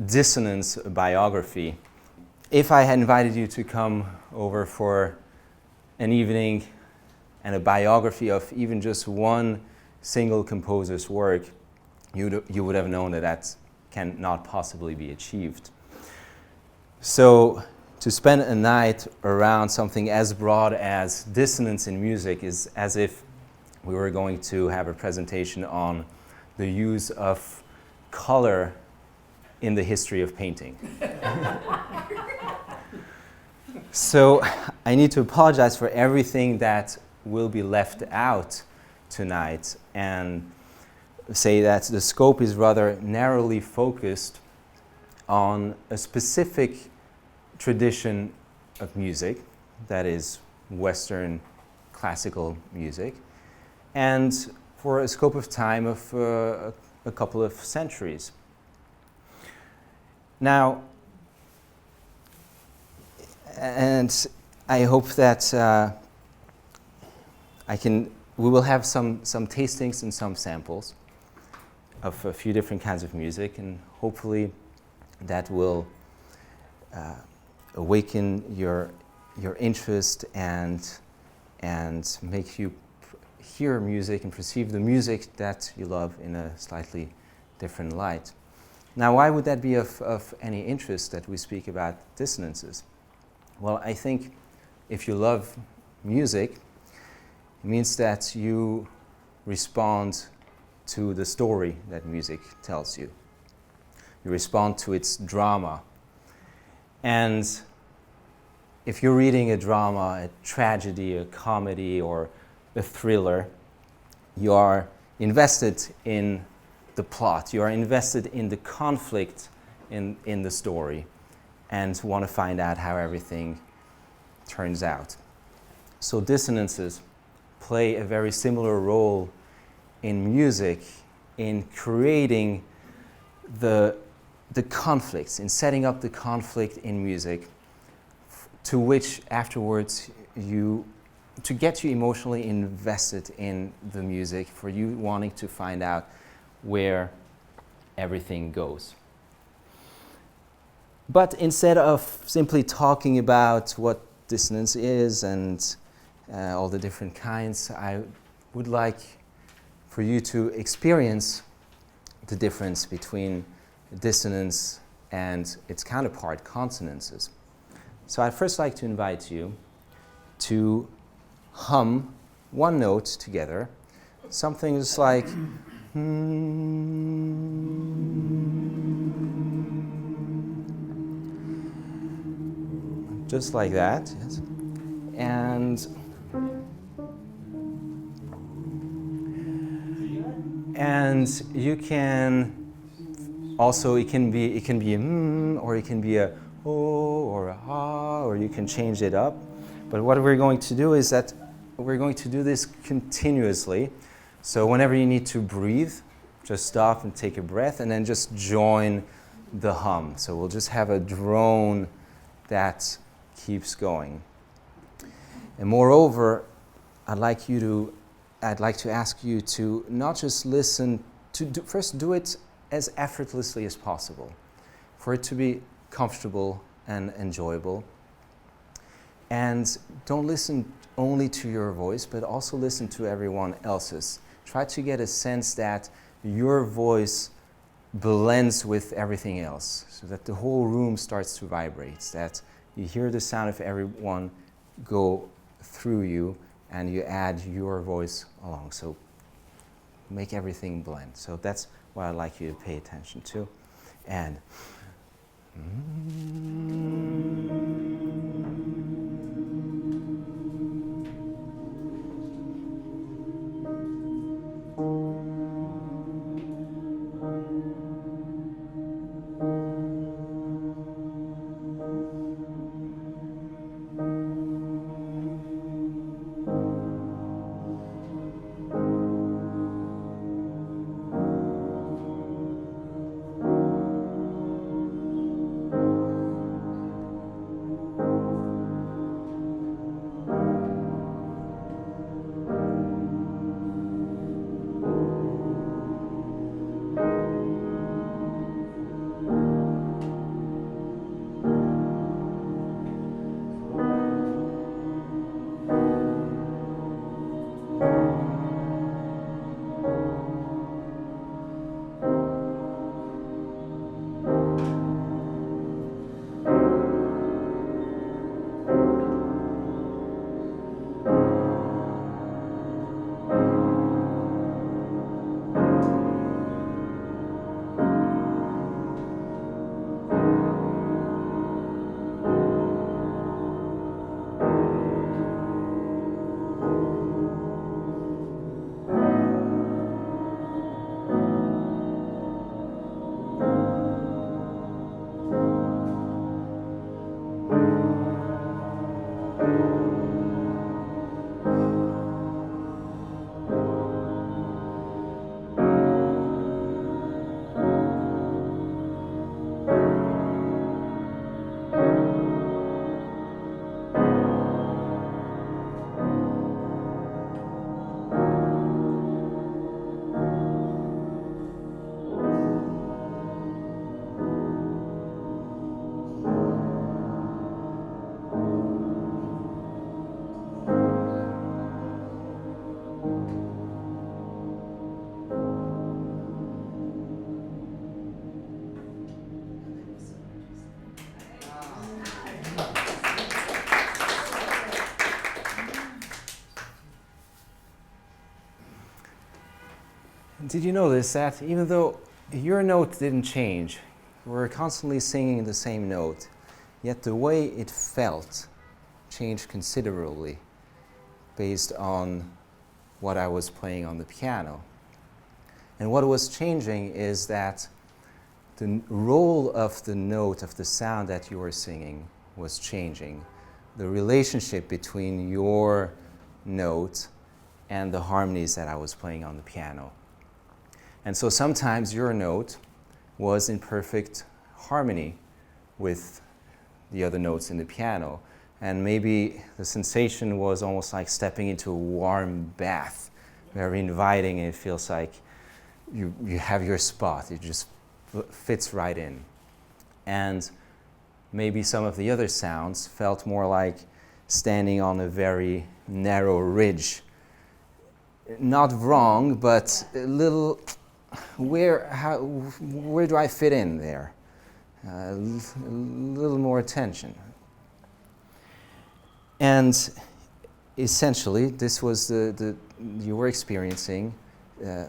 Dissonance biography. If I had invited you to come over for an evening and a biography of even just one single composer's work, you would have known that that cannot possibly be achieved. So to spend a night around something as broad as dissonance in music is as if we were going to have a presentation on the use of color in the history of painting. So I need to apologize for everything that will be left out tonight and say that the scope is rather narrowly focused on a specific tradition of music, that is Western classical music, and for a scope of time of a couple of centuries. Now, and I hope that we will have some tastings and some samples of a few different kinds of music, and hopefully that will awaken your interest and make you hear music and perceive the music that you love in a slightly different light. Now, why would that be of any interest that we speak about dissonances? Well, I think if you love music, it means that you respond to the story that music tells you. You respond to its drama. And if you're reading a drama, a tragedy, a comedy, or a thriller, you are invested in the plot. You are invested in the conflict in the story and want to find out how everything turns out. So dissonances play a very similar role in music, in creating the conflicts, in setting up the conflict in music, to which afterwards to get you emotionally invested in the music, for you wanting to find out where everything goes. But instead of simply talking about what dissonance is and all the different kinds, I would like for you to experience the difference between dissonance and its counterpart, consonances. So I'd first like to invite you to hum one note together, something just like just like that, yes. And you can also, it can be a or it can be a oh or a ha, or you can change it up. But what we're going to do is that we're going to do this continuously. So whenever you need to breathe, just stop and take a breath and then just join the hum. So we'll just have a drone that keeps going. And moreover, I'd like to ask you to not just listen, first do it as effortlessly as possible, for it to be comfortable and enjoyable. And don't listen only to your voice, but also listen to everyone else's. Try to get a sense that your voice blends with everything else, so that the whole room starts to vibrate, that you hear the sound of everyone go through you, and you add your voice along. So make everything blend. So that's what I'd like you to pay attention to. And Did you notice that even though your note didn't change, we're constantly singing the same note, yet the way it felt changed considerably based on what I was playing on the piano. And what was changing is that the role of the note, of the sound that you were singing, was changing. The relationship between your note and the harmonies that I was playing on the piano. And so sometimes your note was in perfect harmony with the other notes in the piano. And maybe the sensation was almost like stepping into a warm bath, very inviting, and it feels like you have your spot. It just fits right in. And maybe some of the other sounds felt more like standing on a very narrow ridge. Not wrong, but a little, where do I fit in there? A little more attention. And essentially, this was you were experiencing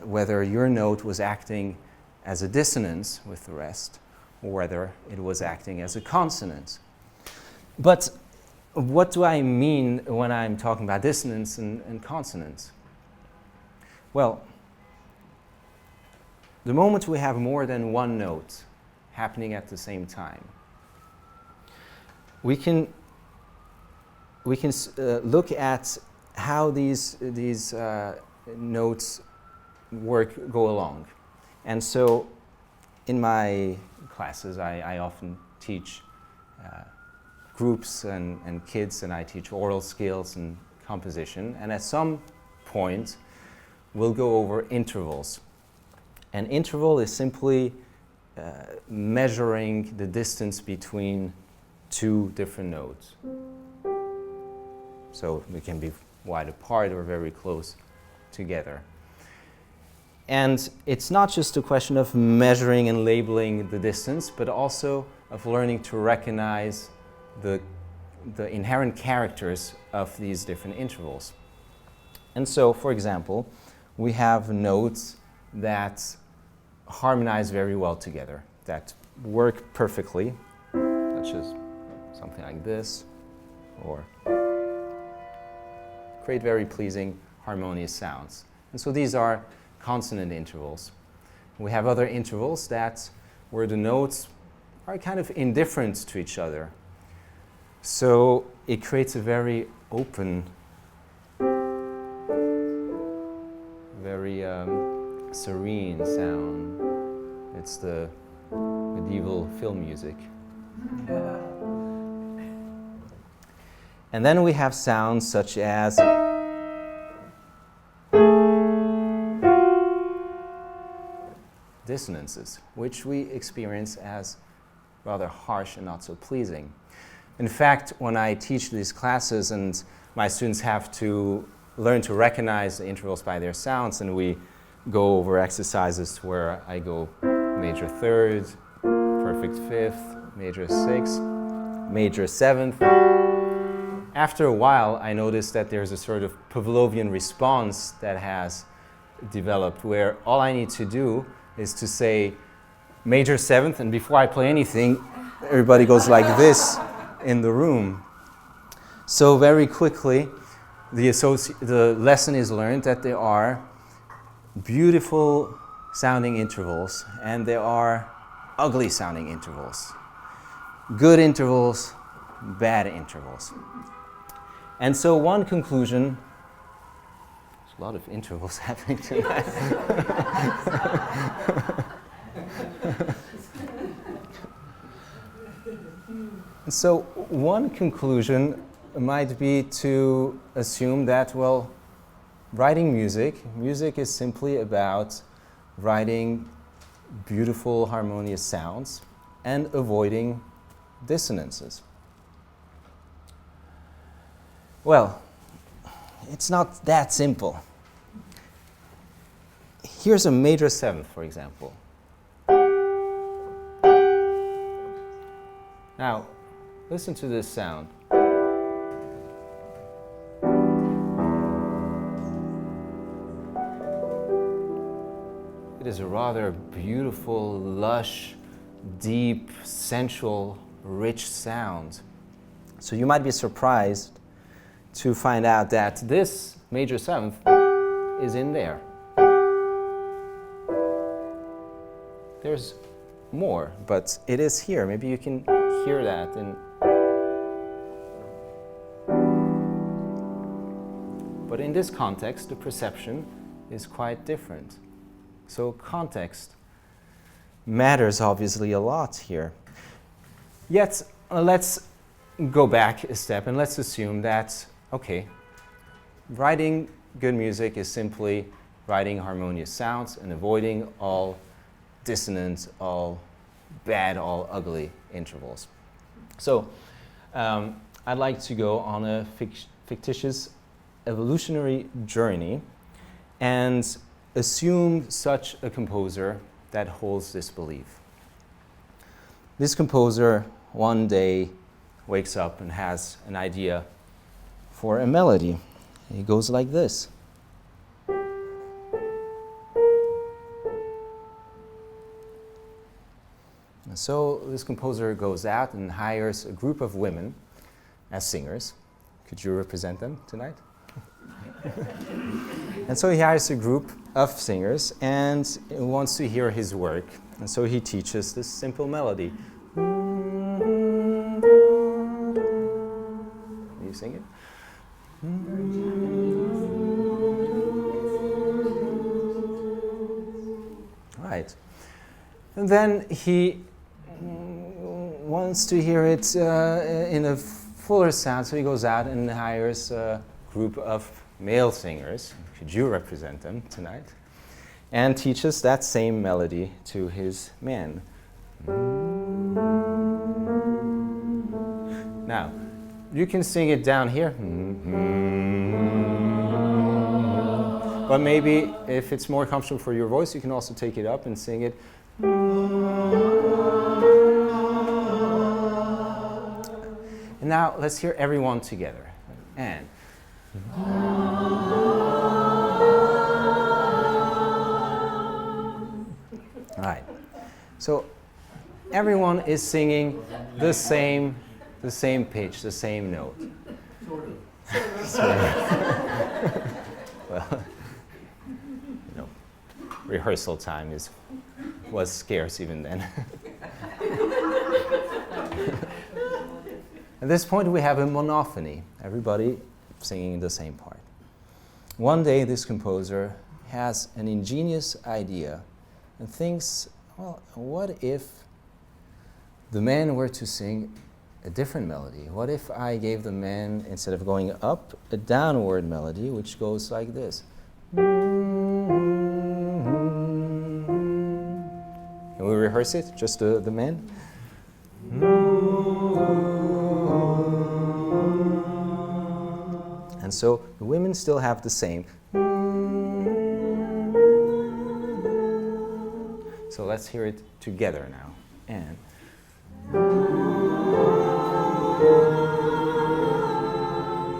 whether your note was acting as a dissonance with the rest, or whether it was acting as a consonance. But what do I mean when I'm talking about dissonance and consonance? Well, the moment we have more than one note happening at the same time, we can look at how these notes go along. And so in my classes, I often teach groups and kids, and I teach oral skills and composition. And at some point, we'll go over intervals. An interval is simply measuring the distance between two different notes. So they can be wide apart or very close together. And it's not just a question of measuring and labeling the distance, but also of learning to recognize the inherent characters of these different intervals. And so, for example, we have notes that harmonize very well together, that work perfectly, such as something like this, or create very pleasing harmonious sounds. And so these are consonant intervals. We have other intervals where the notes are kind of indifferent to each other. So it creates a very open, very serene sound. It's the medieval film music. And then we have sounds such as dissonances, which we experience as rather harsh and not so pleasing. In fact, when I teach these classes and my students have to learn to recognize the intervals by their sounds, and we go over exercises where I go major third, perfect fifth, major sixth, major seventh. After a while, I noticed that there's a sort of Pavlovian response that has developed where all I need to do is to say major seventh, and before I play anything, everybody goes like this in the room. So very quickly, the lesson is learned that there are beautiful sounding intervals and there are ugly sounding intervals. Good intervals, bad intervals. And so one conclusion, there's a lot of intervals happening tonight. So one conclusion might be to assume that, well, writing music is simply about writing beautiful harmonious sounds and avoiding dissonances. Well, it's not that simple. Here's a major seventh, for example. Now, listen to this sound. is a rather beautiful, lush, deep, sensual, rich sound. So you might be surprised to find out that this major seventh is in there. There's more, but it is here. Maybe you can hear that. But in this context, the perception is quite different. So context matters obviously a lot here. Yet, let's go back a step and let's assume that, okay, writing good music is simply writing harmonious sounds and avoiding all dissonant, all bad, all ugly intervals. So I'd like to go on a fictitious evolutionary journey and assume such a composer that holds this belief. This composer one day wakes up and has an idea for a melody. It goes like this. And so this composer goes out and hires a group of women as singers. Could you represent them tonight? And so he hires a group of singers and wants to hear his work. And so he teaches this simple melody. Can you sing it? Right. And then he wants to hear it in a fuller sound, so he goes out and hires a group of male singers. Could you represent them tonight? And teaches that same melody to his men. Now, you can sing it down here. But maybe if it's more comfortable for your voice, you can also take it up and sing it. And now let's hear everyone together. And right. So everyone is singing the same pitch, the same note. Sort of. Well, rehearsal time was scarce even then. At this point, we have a monophony, everybody singing the same part. One day, this composer has an ingenious idea and thinks, well, what if the men were to sing a different melody? What if I gave the men, instead of going up, a downward melody, which goes like this? Can we rehearse it, just the men? And so the women still have the same. So let's hear it together now. And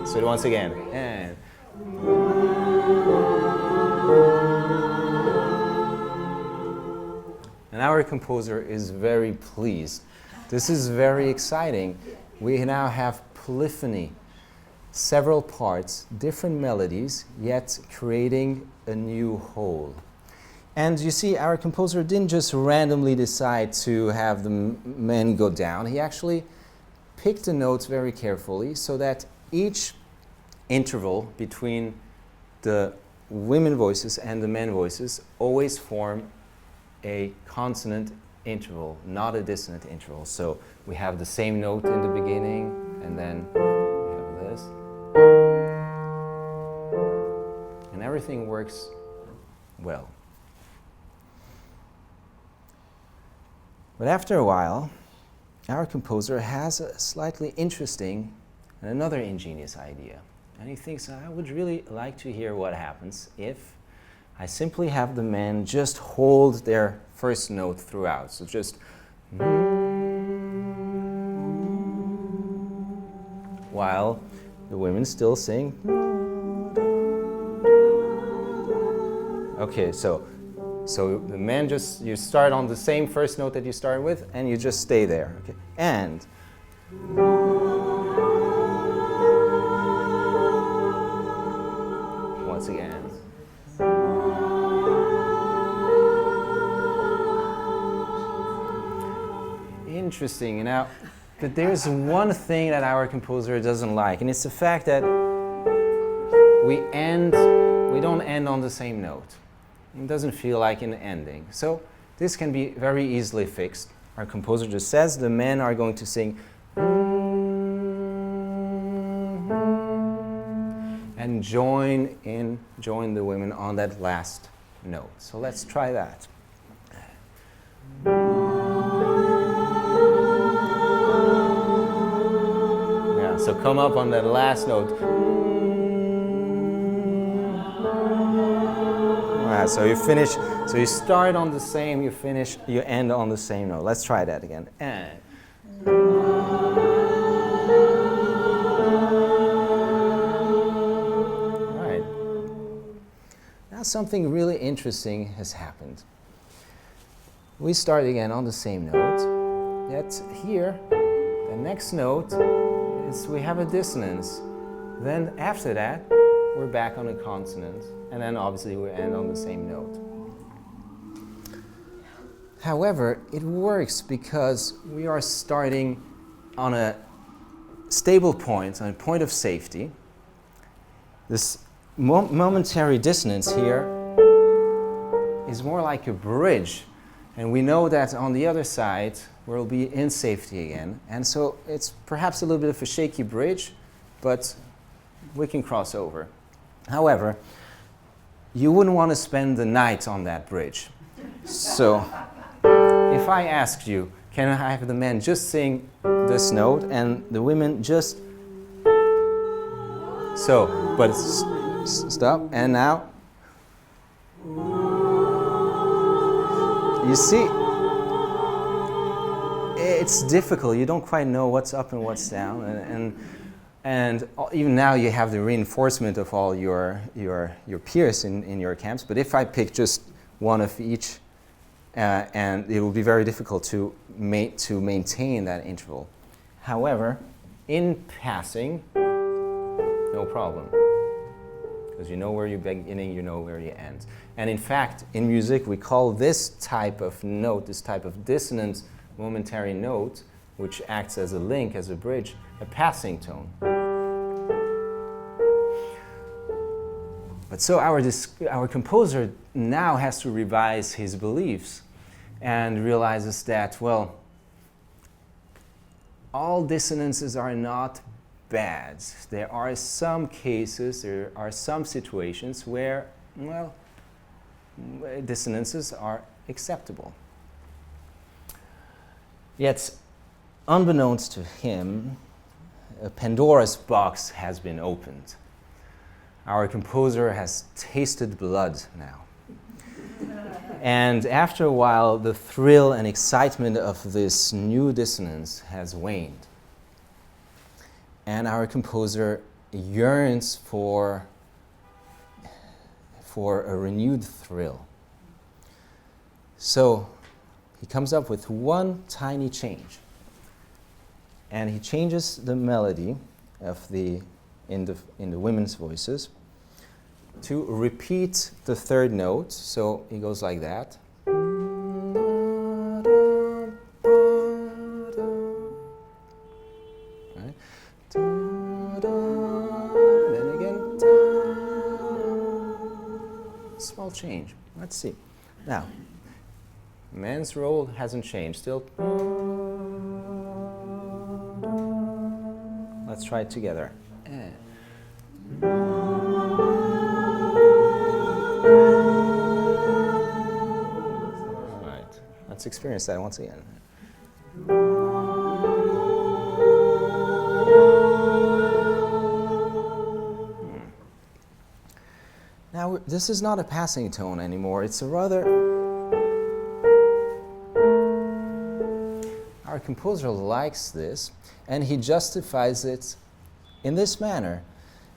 so once again. And our composer is very pleased. This is very exciting. We now have polyphony. Several parts, different melodies, yet creating a new whole. And you see, our composer didn't just randomly decide to have the men go down. He actually picked the notes very carefully so that each interval between the women voices and the men voices always form a consonant interval, not a dissonant interval. So we have the same note in the beginning, and then we have this. And everything works well. But after a while, our composer has a slightly interesting and another ingenious idea. And he thinks, I would really like to hear what happens if I simply have the men just hold their first note throughout. So just while the women still sing. Okay, so So the man you start on the same first note that you started with, and you just stay there. Okay? And once again. Interesting. Now, but there's one thing that our composer doesn't like, and it's the fact that we don't end on the same note. It doesn't feel like an ending. So this can be very easily fixed. Our composer just says the men are going to sing and join the women on that last note. So let's try that. Yeah, so come up on that last note. So you finish, so you start on the same, you end on the same note. Let's try that again. And all right. Now something really interesting has happened. We start again on the same note, yet here, the next note is we have a dissonance. Then after that, we're back on a consonant. And then obviously we end on the same note. However, it works because we are starting on a stable point, on a point of safety. This momentary dissonance here is more like a bridge. And we know that on the other side, we'll be in safety again. And so it's perhaps a little bit of a shaky bridge, but we can cross over. However, you wouldn't want to spend the night on that bridge. So if I asked you, can I have the men just sing this note and the women just... So, but stop, and now... You see, it's difficult. You don't quite know what's up and what's down. And even now you have the reinforcement of all your peers in your camps. But if I pick just one of each, and it will be very difficult to maintain that interval. However, in passing, no problem. Because you know where you're beginning, you know where you end. And in fact, in music, we call this type of note, this type of dissonant momentary note, which acts as a link, as a bridge, a passing tone. But so our composer now has to revise his beliefs and realizes that, well, all dissonances are not bad. There are some cases, there are some situations where, well, dissonances are acceptable. Yet, unbeknownst to him, a Pandora's box has been opened. Our composer has tasted blood now. And after a while, the thrill and excitement of this new dissonance has waned. And our composer yearns for a renewed thrill. So he comes up with one tiny change. And he changes the melody of in the women's voices to repeat the third note. So he goes like that. Right? Then again. Small change. Let's see. Now, man's role hasn't changed. Still. Let's try it together. All right. Let's experience that once again. Now, this is not a passing tone anymore. It's a rather... Our composer likes this, and he justifies it in this manner.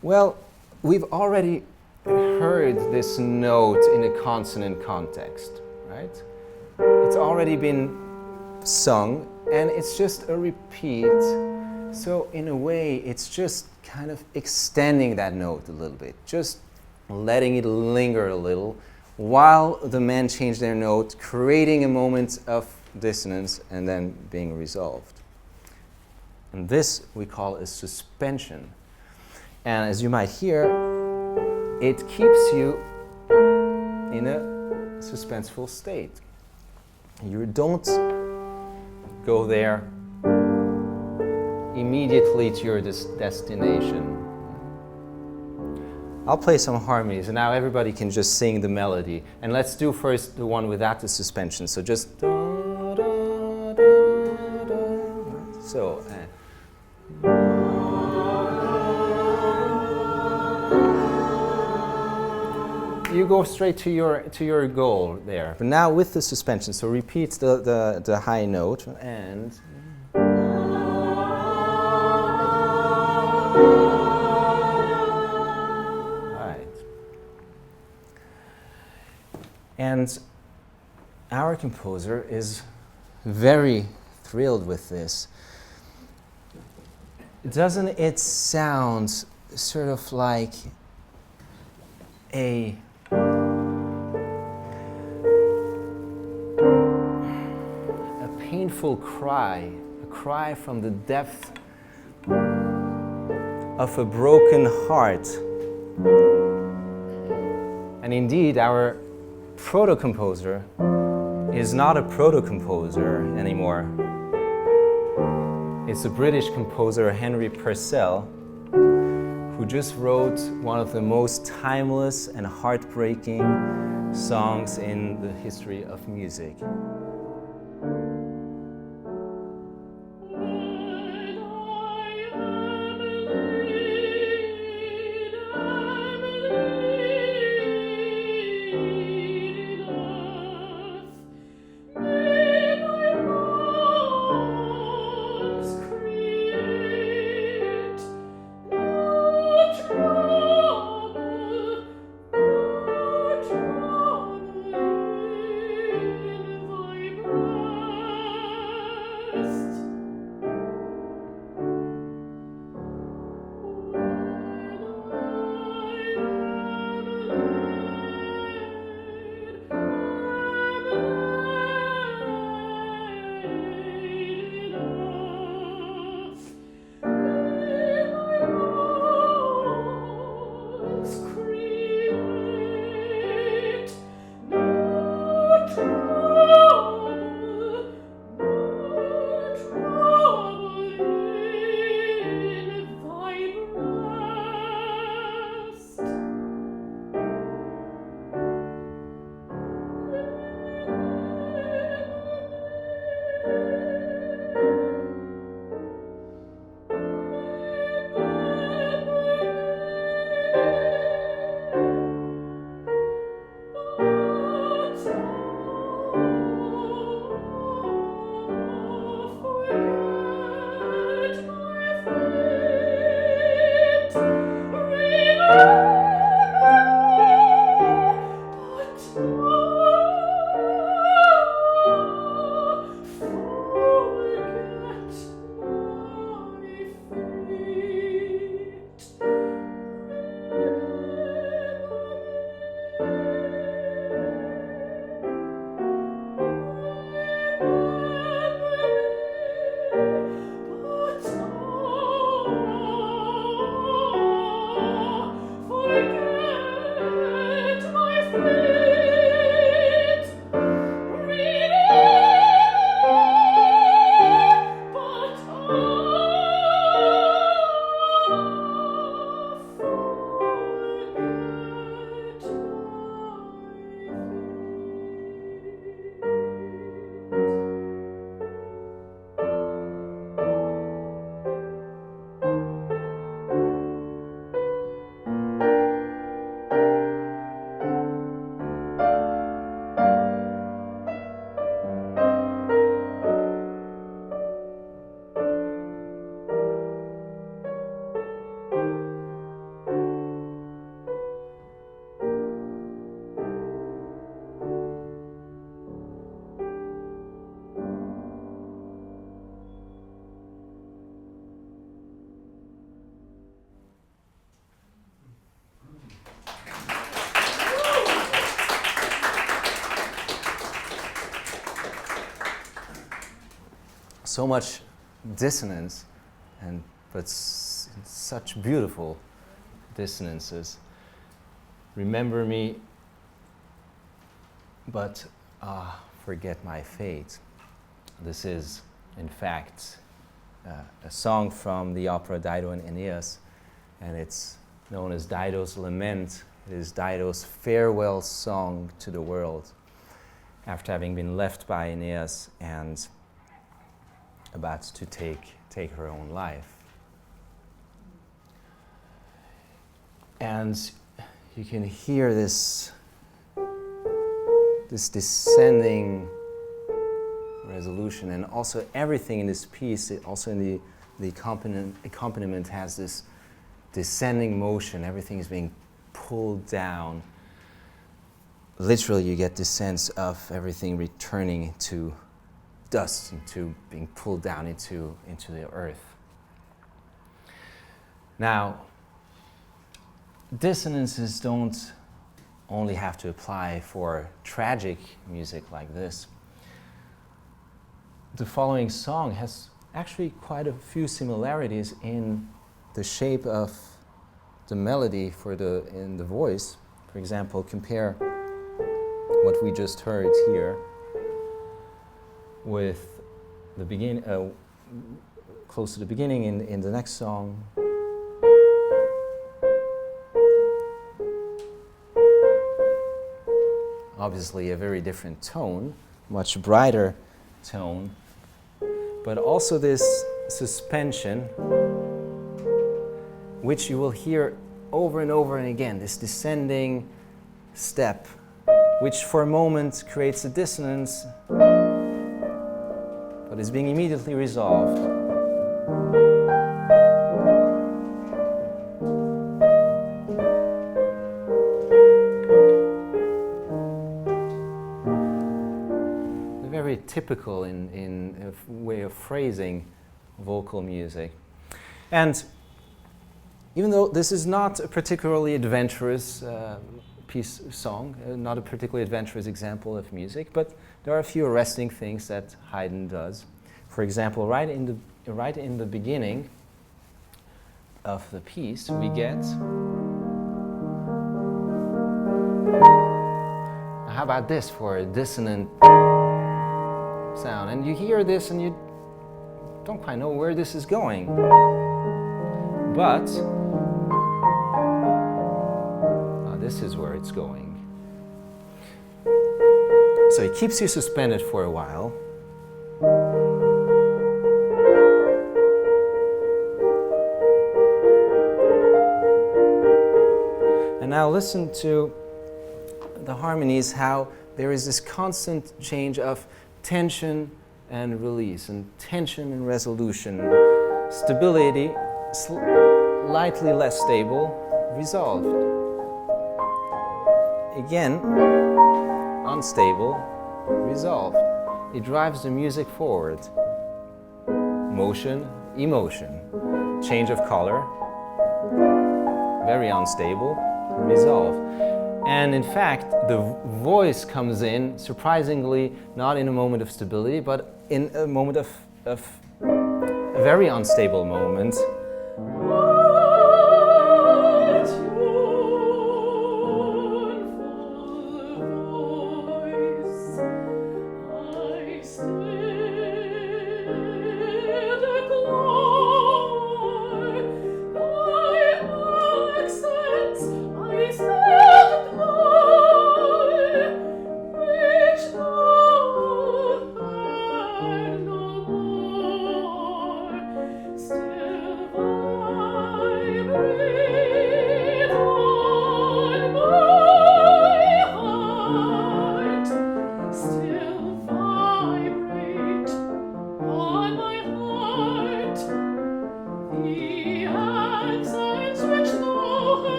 Well, we've already heard this note in a consonant context, right? It's already been sung and it's just a repeat. So in a way, it's just kind of extending that note a little bit, just letting it linger a little while the men change their note, creating a moment of dissonance and then being resolved. And this we call a suspension. And as you might hear, it keeps you in a suspenseful state. You don't go there immediately to your destination. I'll play some harmonies and now everybody can just sing the melody. And let's do first the one without the suspension. So just da, da, da, da. So you go straight to your goal there. But now with the suspension, so repeat the high note and and our composer is very thrilled with this. Doesn't it sound sort of like a painful cry, a cry from the depth of a broken heart? And indeed, our proto-composer is not a proto-composer anymore. It's a British composer, Henry Purcell, who just wrote one of the most timeless and heartbreaking songs in the history of music. so much dissonance, but such beautiful dissonances. Remember me, but forget my fate. This is, in fact, a song from the opera Dido and Aeneas, and it's known as Dido's Lament. It is Dido's farewell song to the world after having been left by Aeneas and about to take her own life. And you can hear this descending resolution, and also everything in this piece, also in the accompaniment has this descending motion. Everything is being pulled down. Literally, you get this sense of everything returning to dust, into being pulled down into the earth. Now, dissonances don't only have to apply for tragic music like this. The following song has actually quite a few similarities in the shape of the melody in the voice. For example, compare what we just heard here with the close to the beginning in the next song. Obviously a very different tone, much brighter tone, but also this suspension, which you will hear over and over and again, this descending step, which for a moment creates a dissonance, but is being immediately resolved. Very typical in a way of phrasing vocal music. And even though this is not a particularly adventurous song, not a particularly adventurous example of music, but there are a few arresting things that Haydn does. For example, right in the beginning of the piece, we get. How about this for a dissonant sound? And you hear this and you don't quite know where this is going. But this is where it's going. So it keeps you suspended for a while. And now listen to the harmonies, how there is this constant change of tension and release, and tension and resolution, stability, slightly less stable, resolved. Again, unstable, resolved. It drives the music forward. Motion, emotion, change of color, very unstable, resolved. And in fact, the voice comes in, surprisingly, not in a moment of stability, but in a moment of a very unstable moment. Still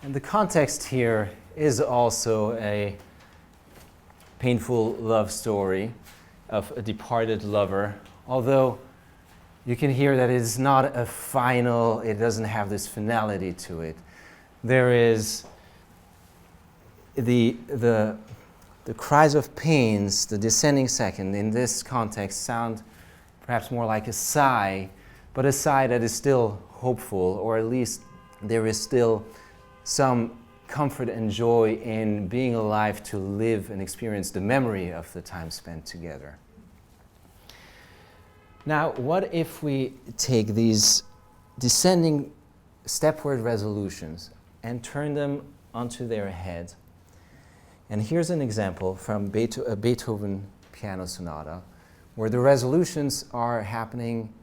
And the context here is also a painful love story of a departed lover, although you can hear that it is not a final, it doesn't have this finality to it. There is the cries of pains, the descending second, in this context sound perhaps more like a sigh, but a sigh that is still hopeful, or at least there is still some comfort and joy in being alive to live and experience the memory of the time spent together. Now, what if we take these descending stepward resolutions and turn them onto their head? And here's an example from a Beethoven piano sonata where the resolutions are happening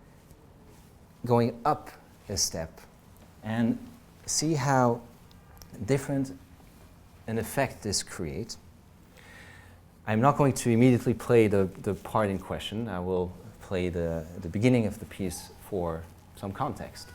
going up a step, and see how different an effect this creates. I'm not going to immediately play the part in question. I will play the beginning of the piece for some context.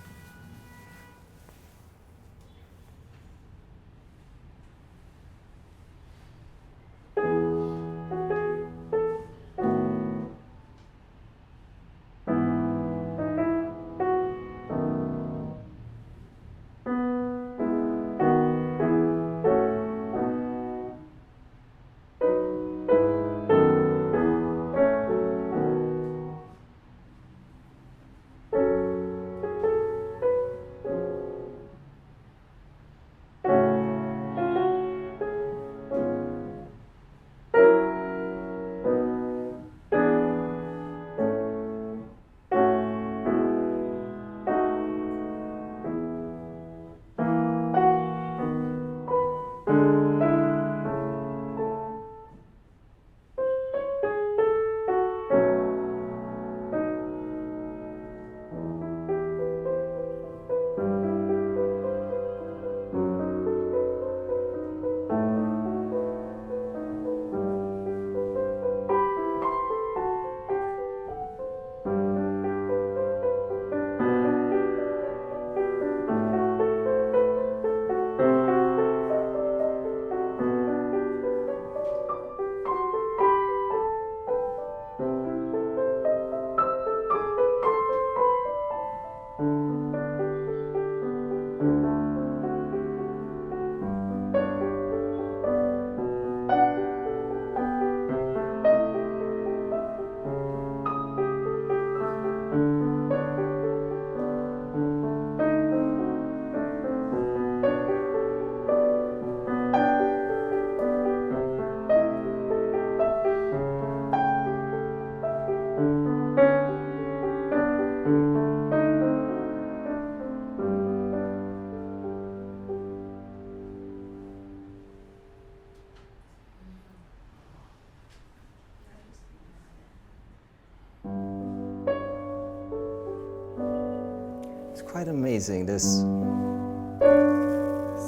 Quite amazing, this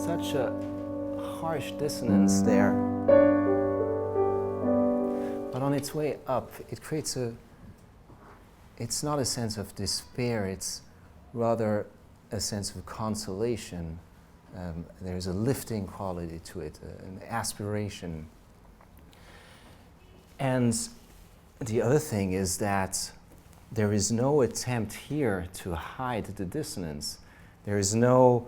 such a harsh dissonance there, but on its way up it creates it's not a sense of despair, it's rather a sense of consolation. There's a lifting quality to it, an aspiration. And the other thing is that there is no attempt here to hide the dissonance. There is no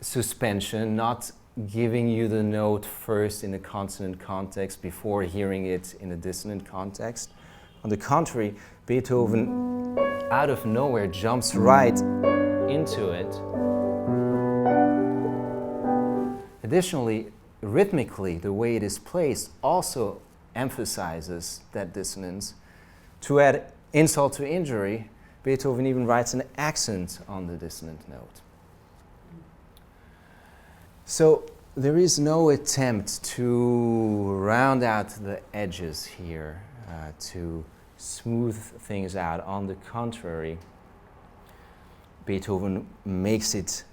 suspension, not giving you the note first in a consonant context before hearing it in a dissonant context. On the contrary, Beethoven, out of nowhere, jumps right into it. Additionally, rhythmically, the way it is placed also emphasizes that dissonance. To add insult to injury, Beethoven even writes an accent on the dissonant note. So there is no attempt to round out the edges here, to smooth things out. On the contrary, Beethoven makes it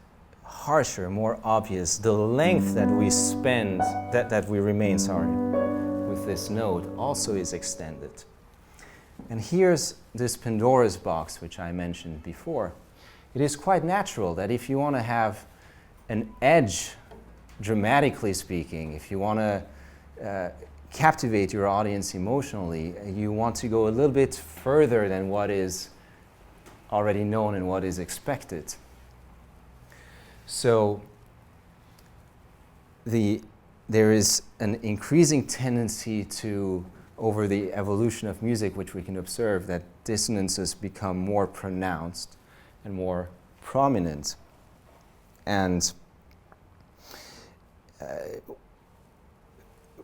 harsher, more obvious. The length that we spend, that we remain, with this note also is extended. And here's this Pandora's box, which I mentioned before. It is quite natural that if you want to have an edge, dramatically speaking, if you want to captivate your audience emotionally, you want to go a little bit further than what is already known and what is expected. So there is an increasing tendency to, over the evolution of music, which we can observe, that dissonances become more pronounced and more prominent. And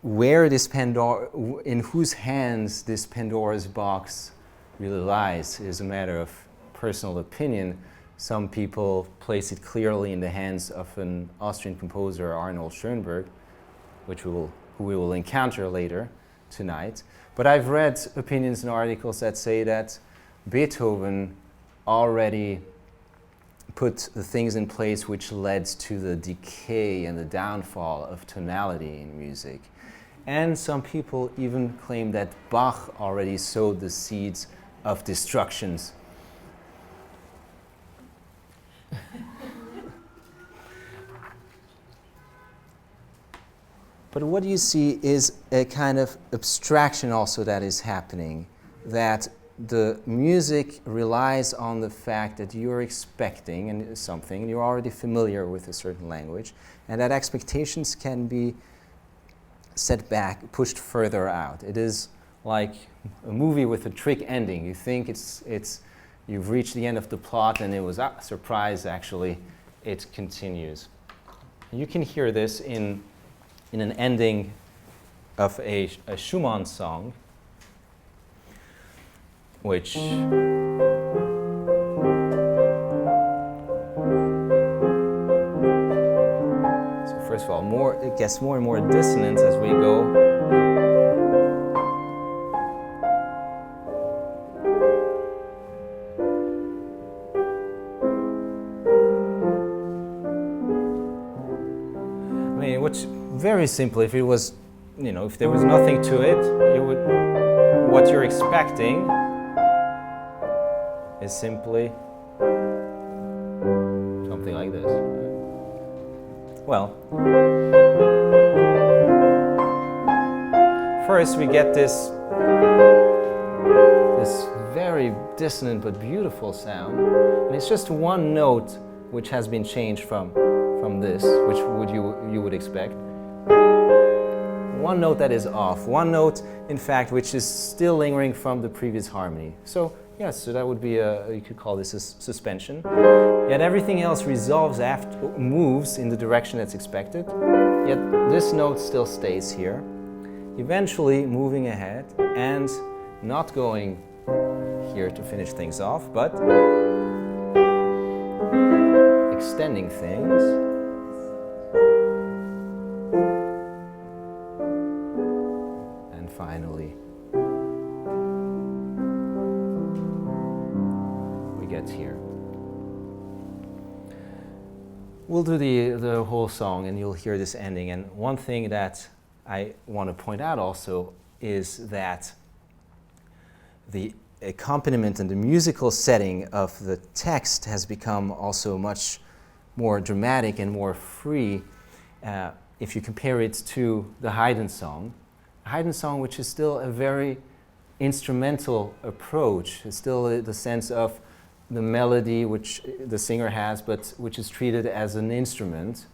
where this in whose hands this Pandora's box really lies is a matter of personal opinion. Some people place it clearly in the hands of an Austrian composer, Arnold Schönberg, who we will encounter later tonight. But I've read opinions and articles that say that Beethoven already put the things in place which led to the decay and the downfall of tonality in music. And some people even claim that Bach already sowed the seeds of destructions. But what you see is a kind of abstraction also that is happening, that the music relies on the fact that you're expecting something, and you're already familiar with a certain language, and that expectations can be set back, pushed further out. It is like a movie with a trick ending. You think you've reached the end of the plot, and it was a surprise, actually, it continues. You can hear this in an ending of a Schumann song, which so first of all, it gets more and more dissonant as we go. I mean, which very simple, if it was, if there was nothing to it, what you're expecting is simply something like this. Well, first we get this very dissonant but beautiful sound, and it's just one note which has been changed from this, which you would expect. One note that is off, one note, in fact, which is still lingering from the previous harmony. So yes, so that would be you could call this a suspension. Yet everything else moves in the direction that's expected. Yet this note still stays here, eventually moving ahead and not going here to finish things off, but extending things. And finally, we get here. We'll do the whole song and you'll hear this ending. And one thing that I want to point out also is that the accompaniment and the musical setting of the text has become also much more dramatic and more free if you compare it to the Haydn song. The Haydn song, which is still a very instrumental approach. It's still the sense of the melody which the singer has, but which is treated as an instrument.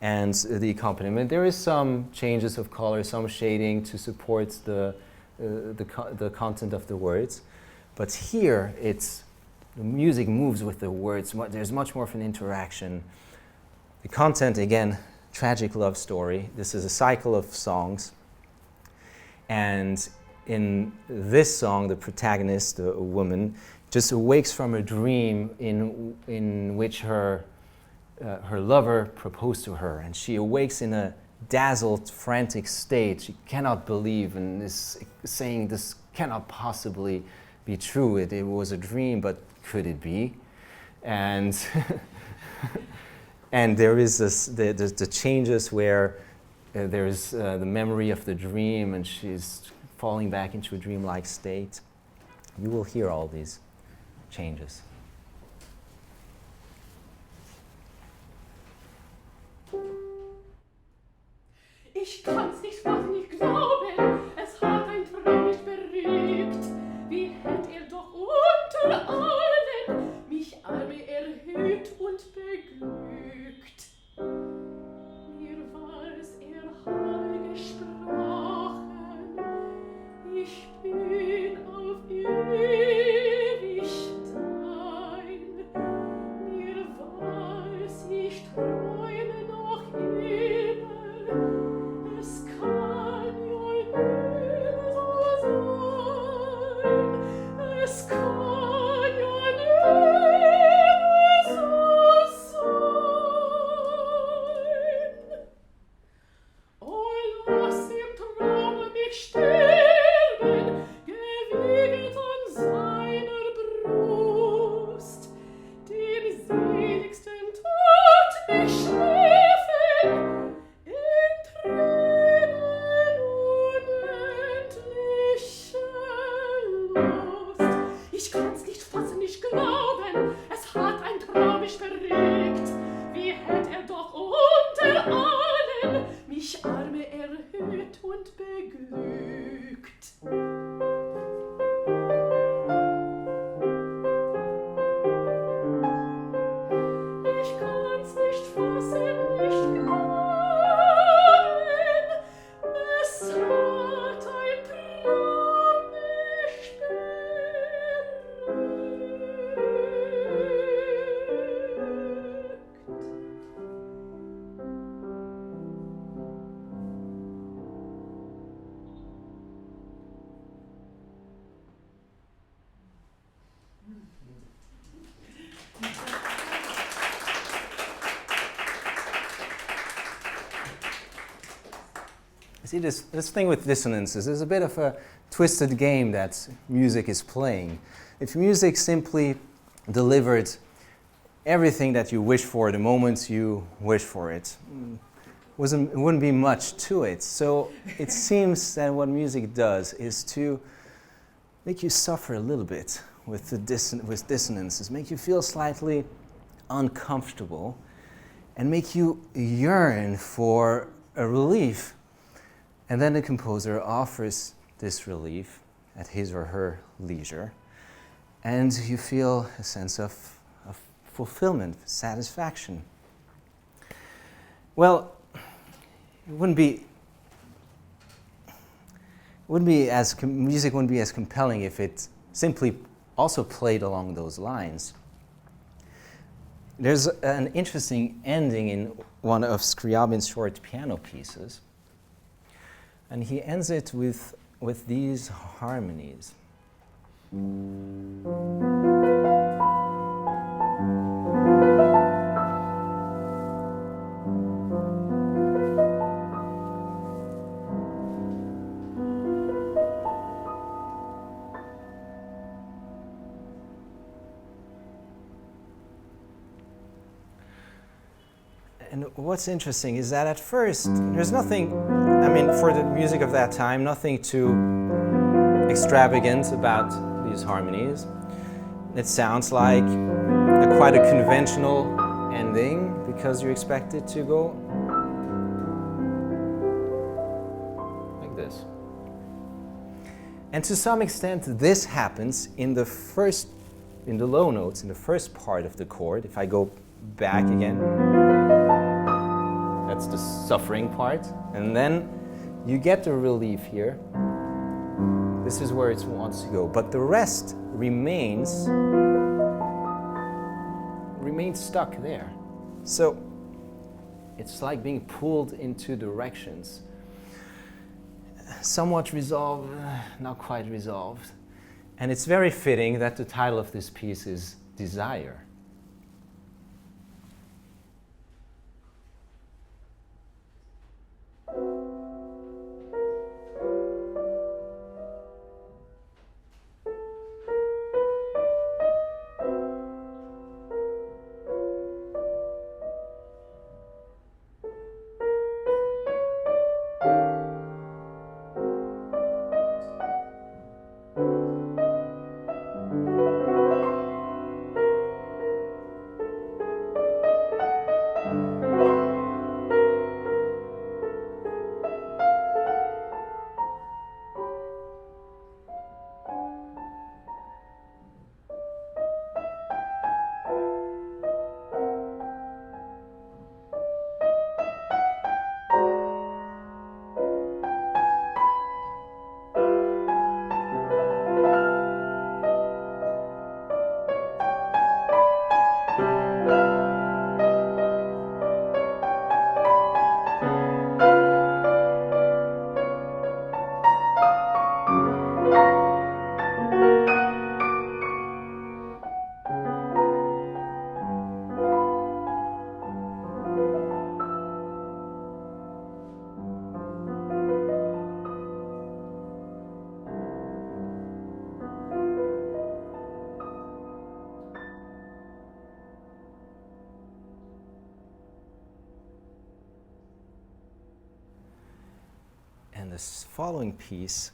And the accompaniment, there is some changes of color, some shading to support the content of the words. But here, the music moves with the words. There's much more of an interaction. The content, again, tragic love story. This is a cycle of songs. And in this song, the protagonist, a woman, just awakes from a dream in which her her lover proposed to her, and she awakes in a dazzled, frantic state. She cannot believe and is saying, this cannot possibly be true. It was a dream, but could it be? And and there is the changes where there is the memory of the dream, and she's falling back into a dreamlike state. You will hear all these changes. Ich kann's nicht fassen, nicht glauben, es hat ein Traum mich berührt. Wie hätt er doch unter allen mich arme erhöht und beglückt. Mir war's, habe gesprochen, ich bin auf ewig dein. Mir war's, ich träume noch immer. Es kann ja nie so sein, es kann ja nie so sein. Oh, lass im Traum mich sterben, gewiegelt an seiner Brust, dem seligsten Tod mich schläfen, in Tränen unendlicher Lust. Ich kann's nicht fassen, nicht glauben, es hat ein Traum mich verrückt. Wie hätt er doch unter allen mich arme erhöht und beglückt. Ich kann's nicht fassen, nicht glauben, es hat ein Traum mich berührt. See, this thing with dissonances is a bit of a twisted game that music is playing. If music simply delivered everything that you wish for the moment you wish for it, it wouldn't be much to it. So it seems that what music does is to make you suffer a little bit with with dissonances, make you feel slightly uncomfortable, and make you yearn for a relief. And then the composer offers this relief at his or her leisure, and you feel a sense of fulfillment, satisfaction. Well, music wouldn't be as compelling if it simply also played along those lines. There's an interesting ending in one of Scriabin's short piano pieces, and he ends it with these harmonies. And what's interesting is that at first, there's nothing, for the music of that time, nothing too extravagant about these harmonies. It sounds like quite a conventional ending because you expect it to go like this. And to some extent, this happens in the low notes, in the first part of the chord. If I go back again, that's the suffering part. And then you get the relief here. This is where it wants to go. But the rest remains stuck there. So it's like being pulled in two directions. Somewhat resolved, not quite resolved. And it's very fitting that the title of this piece is Désire. And this following piece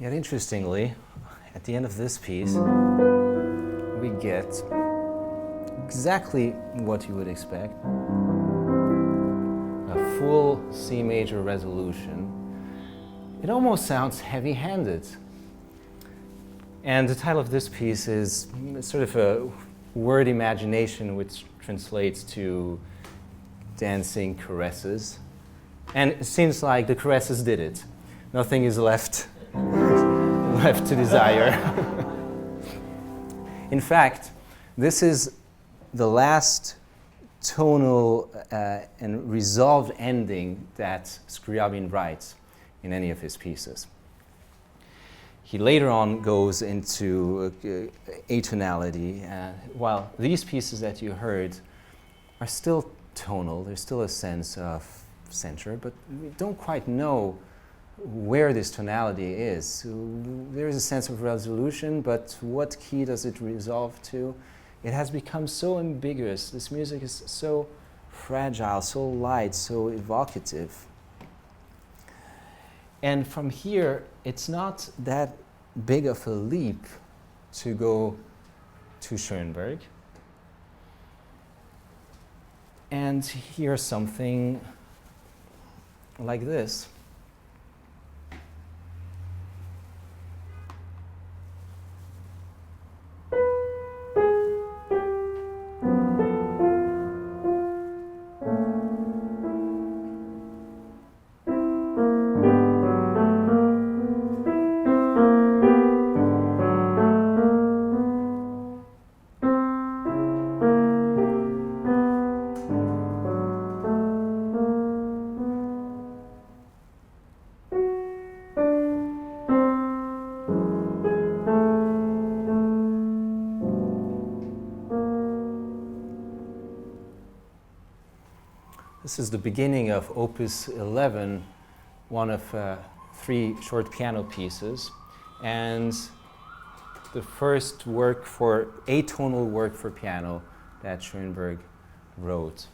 Yet interestingly, at the end of this piece, we get exactly what you would expect. A full C major resolution. It almost sounds heavy-handed. And the title of this piece is sort of a word imagination, which translates to dancing caresses. And it seems like the caresses did it. Nothing is left to desire. In fact, this is the last tonal and resolved ending that Scriabin writes in any of his pieces. He later on goes into atonality, while these pieces that you heard are still tonal. There's still a sense of center, but we don't quite know where this tonality is. So there is a sense of resolution, but what key does it resolve to? It has become so ambiguous. This music is so fragile, so light, so evocative. And from here, it's not that big of a leap to go to Schönberg and hear something like this. This is the beginning of Opus 11, one of 3 short piano pieces, and the first work for atonal work for piano that Schönberg wrote.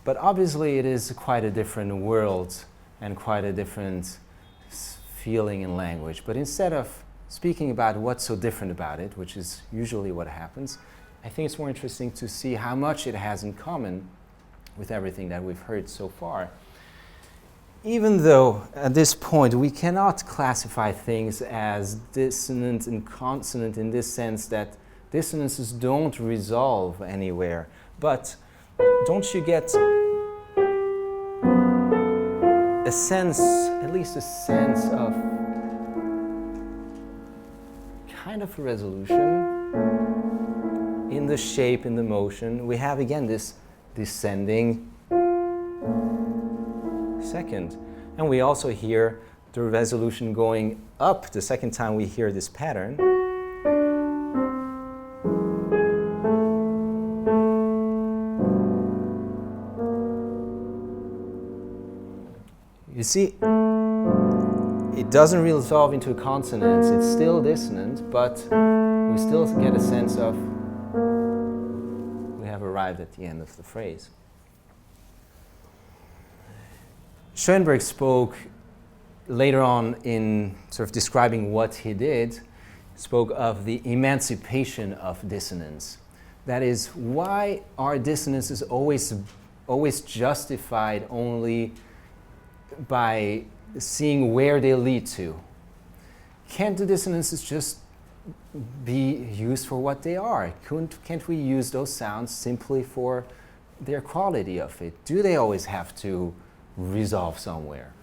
But obviously it is quite a different world and quite a different feeling and language. But instead of speaking about what's so different about it, which is usually what happens, I think it's more interesting to see how much it has in common with everything that we've heard so far. Even though at this point we cannot classify things as dissonant and consonant in this sense that Dissonances don't resolve anywhere, but don't you get a sense, at least a sense of kind of a resolution in the shape, in the motion? We have again this descending second, and we also hear the resolution going up the second time we hear this pattern. You see, it doesn't resolve into a consonant. It's still dissonant, but we still get a sense of we have arrived at the end of the phrase. Schönberg spoke later on in sort of describing what he did, spoke of the emancipation of dissonance. That is, why are dissonances always justified only by seeing where they lead to? Can't the dissonances just be used for what they are? Can't we use those sounds simply for their quality of it? Do they always have to resolve somewhere?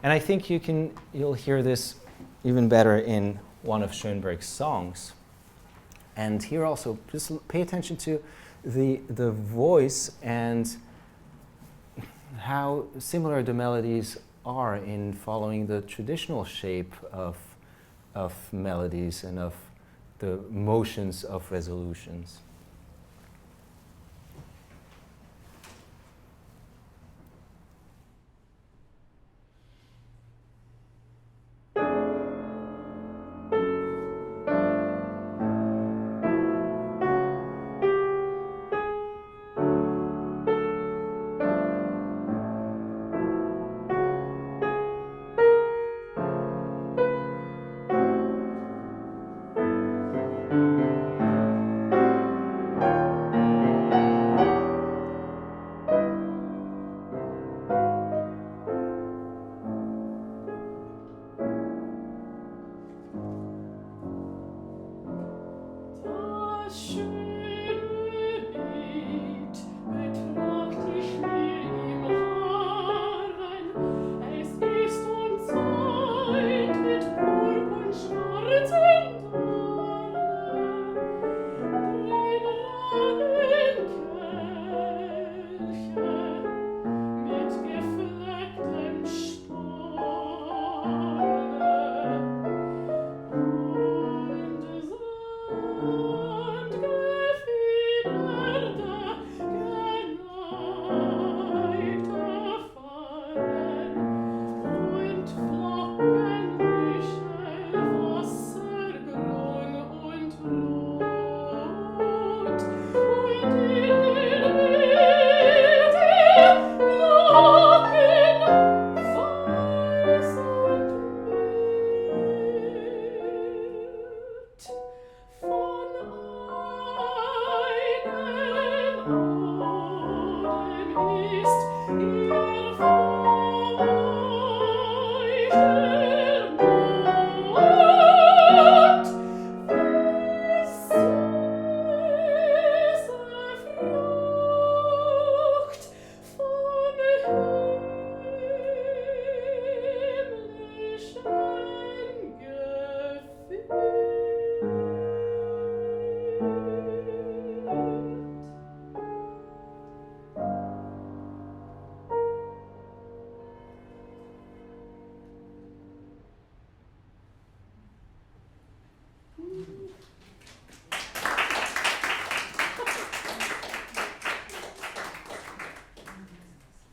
And I think you'll hear this even better in one of Schönberg's songs. And here also, just pay attention to the voice and how similar the melodies are in following the traditional shape of melodies and of the motions of resolutions.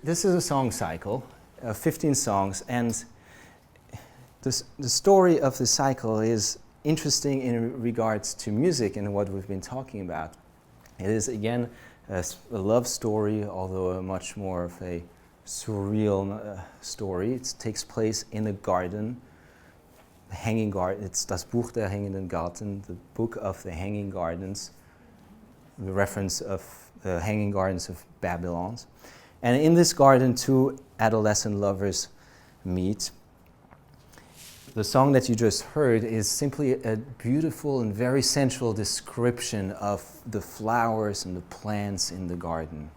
This is a song cycle, 15 songs, and the story of the cycle is interesting in regards to music and what we've been talking about. It is, again, a love story, although a much more of a surreal story. It takes place in a garden, the hanging garden. It's das Buch der Hängenden Garten, the book of the hanging gardens, the reference of the hanging gardens of Babylon. And in this garden, two adolescent lovers meet. The song that you just heard is simply a beautiful and very sensual description of the flowers and the plants in the garden.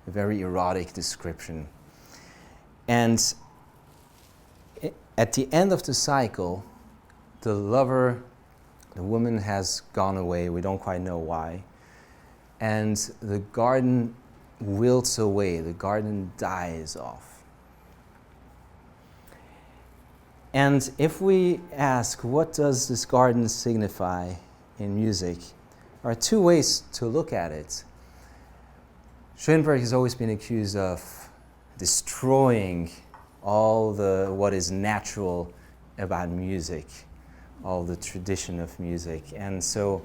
A very erotic description. And at the end of the cycle, the lover, the woman has gone away, we don't quite know why, and the garden wilts away, the garden dies off. And if we ask, what does this garden signify in music, there are two ways to look at it. Schönberg has always been accused of destroying all what is natural about music, all the tradition of music. And so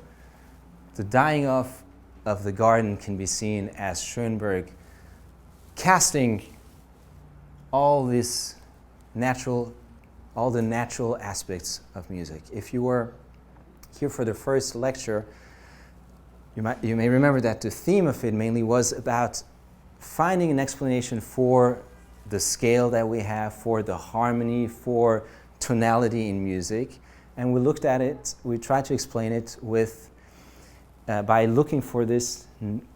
the dying off of the garden can be seen as Schönberg casting all the natural aspects of music. If you were here for the first lecture, you may remember that the theme of it mainly was about finding an explanation for the scale that we have, for the harmony, for tonality in music. And we looked at it, we tried to explain it by looking for this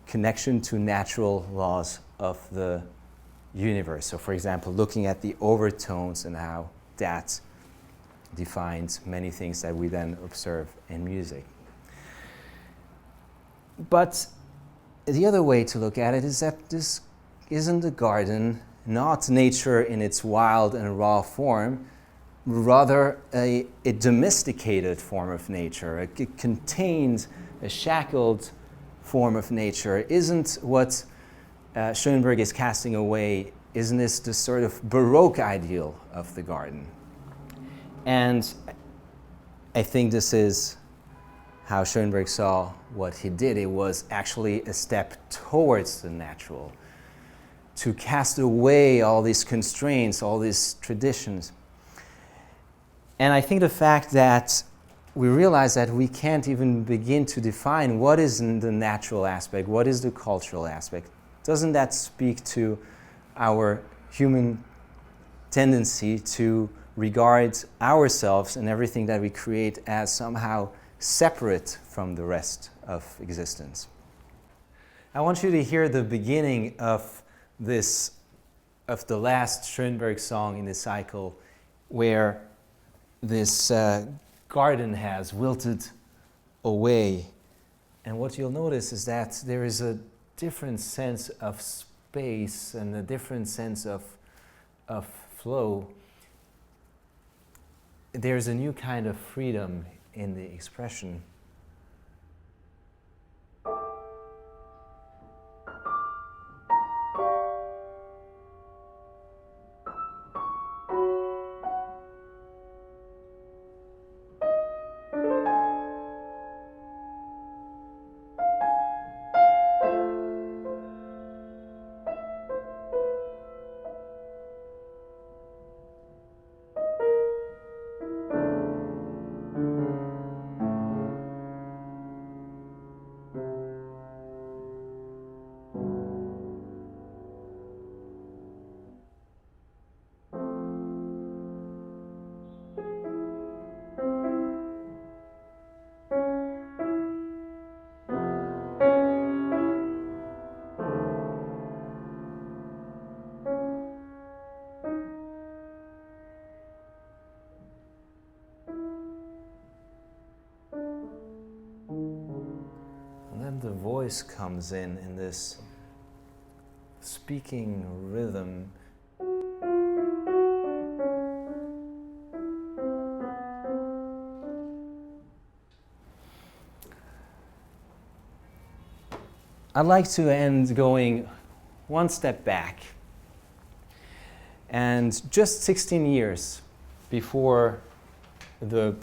connection to natural laws of the universe. So for example, looking at the overtones and how that defines many things that we then observe in music. But the other way to look at it is that this isn't the garden, not nature in its wild and raw form, rather a domesticated form of nature, a contained, a shackled form of nature. Isn't what Schönberg is casting away, isn't this the sort of Baroque ideal of the garden? And I think this is how Schönberg saw what he did. It was actually a step towards the natural, to cast away all these constraints, all these traditions. And I think the fact that we realize that we can't even begin to define what is the natural aspect, what is the cultural aspect, doesn't that speak to our human tendency to regard ourselves and everything that we create as somehow separate from the rest of existence? I want you to hear the beginning of the last Schönberg song in the cycle, where this garden has wilted away. And what you'll notice is that there is a different sense of space and a different sense of flow. There's a new kind of freedom in the expression. The voice comes in this speaking rhythm. I'd like to end going one step back, and just 16 years before the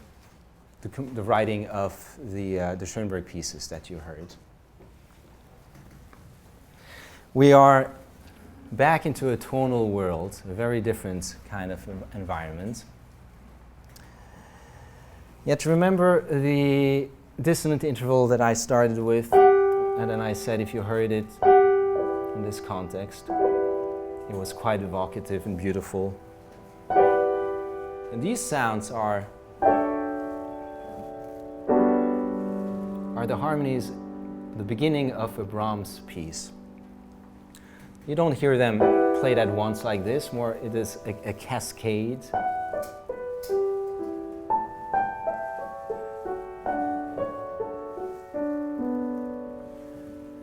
writing of the Schönberg pieces that you heard. We are back into a tonal world, a very different kind of environment. Yet remember the dissonant interval that I started with, and then I said if you heard it in this context, it was quite evocative and beautiful. And these sounds are the harmonies, the beginning of a Brahms piece. You don't hear them played at once like this, more it is a cascade.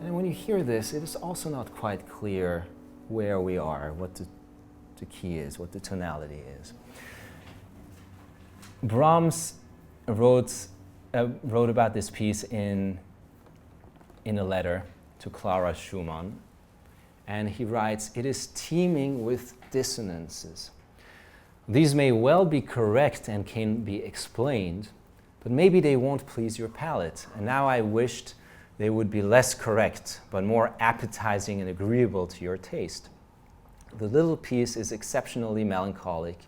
And when you hear this, it is also not quite clear where we are, what the key is, what the tonality is. Brahms wrote about this piece in a letter to Clara Schumann, and he writes, "It is teeming with dissonances. These may well be correct and can be explained, but maybe they won't please your palate, and now I wished they would be less correct, but more appetizing and agreeable to your taste. The little piece is exceptionally melancholic,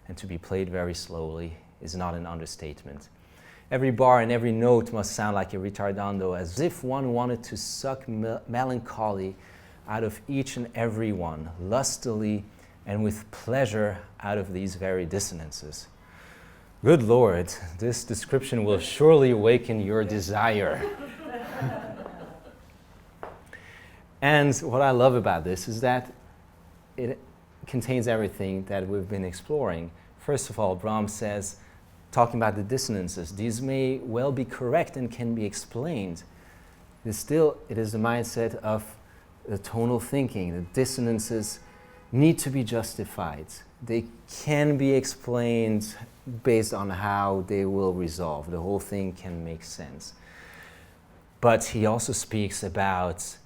and to be played very slowly is not an understatement. Every bar and every note must sound like a ritardando, as if one wanted to suck melancholy out of each and every one, lustily and with pleasure out of these very dissonances. Good Lord, this description will surely awaken your desire." And what I love about this is that it contains everything that we've been exploring. First of all, Brahms says, talking about the dissonances, these may well be correct and can be explained. It is the mindset of the tonal thinking. The dissonances need to be justified. They can be explained based on how they will resolve. The whole thing can make sense. But he also speaks about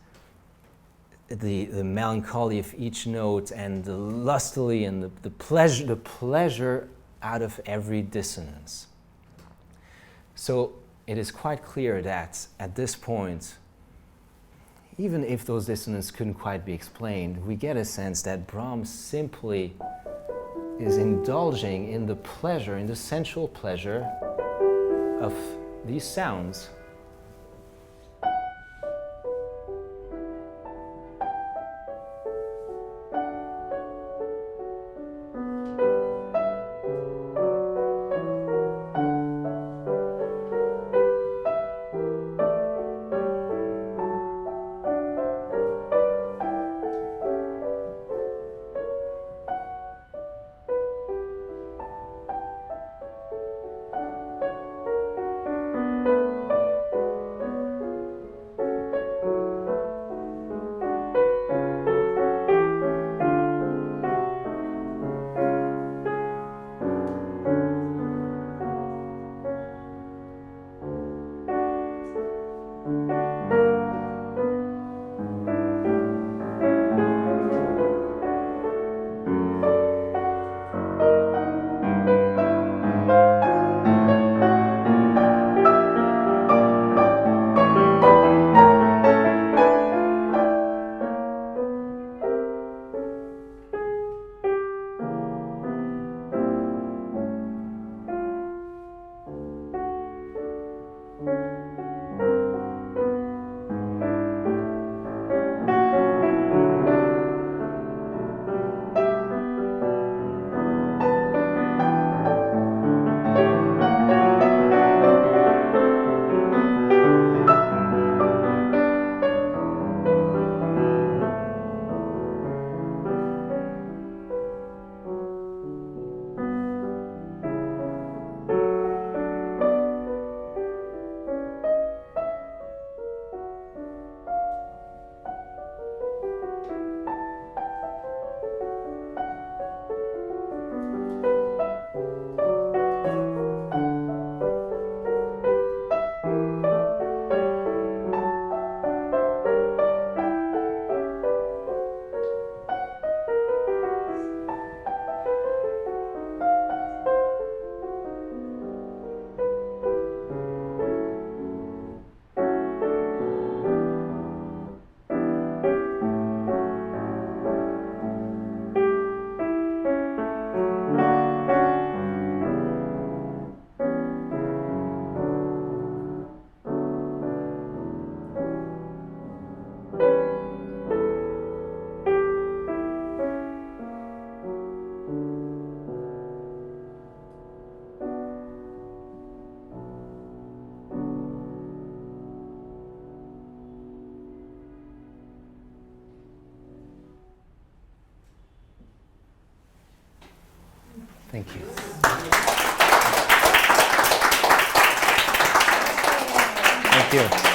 the melancholy of each note and the lustily and the pleasure out of every dissonance. So it is quite clear that at this point, even if those dissonances couldn't quite be explained, we get a sense that Brahms simply is indulging in the pleasure, in the sensual pleasure of these sounds. Thank you. Thank you.